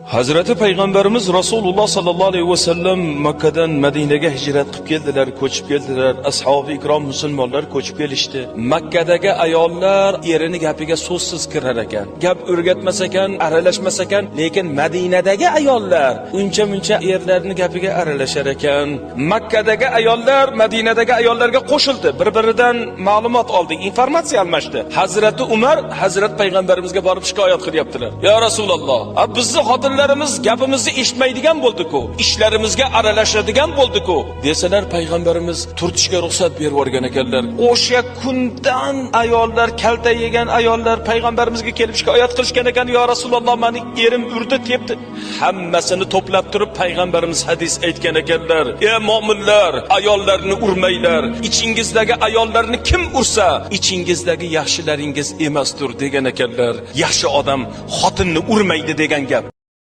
Hazreti Peygamberimiz Resulullah sallallahu aleyhi ve sellem Mekke'den Medine'ye hicret qilib keldiler, ko'chib keldiler. Ashab-ı ikram musulmonlar ko'chib kelishdi. Mekke'dagi ayollar erini gapiga so'zsiz kirar ekan. Gap o'rgatmas ekan, aralashmas ekan, lekin Medine'dagi ayollar uncha-muncha erlarni gapiga aralashar ekan. Mekke'dagi ayollar Medine'dagi ayollarga qo'shildi. Bir-biridan ma'lumot oldi, informatsiya almashdi. Hazrati Umar Hazrat Peygamberimizga borib shikoyat qilyaptilar. Ya Rasululloh, bizni xotinlarimiz gapimizni eshitmaydigan bo'ldi-ku, ishlarimizga aralashadigan bo'ldi-ku desalar, Payg'ambarimiz turtishga ruxsat berib yuborgan ekanlar. O'sha kundan ayollar, kalta yegan ayollar Payg'ambarimizga kelib shikoyat qilishgan ekan, "Ya Rasululloh, meni erim urdi, tepdi." Hammasini to'plab turib Payg'ambarimiz hadis aytgan ekanlar: "Ey mu'minlar, ayollarni urmanglar. Ichingizdagi ayollarni kim ursa, ichingizdagi yaxshilaringiz emasdir" degan ekanlar. Yaxshi odam xotinni urmaydi degan gap.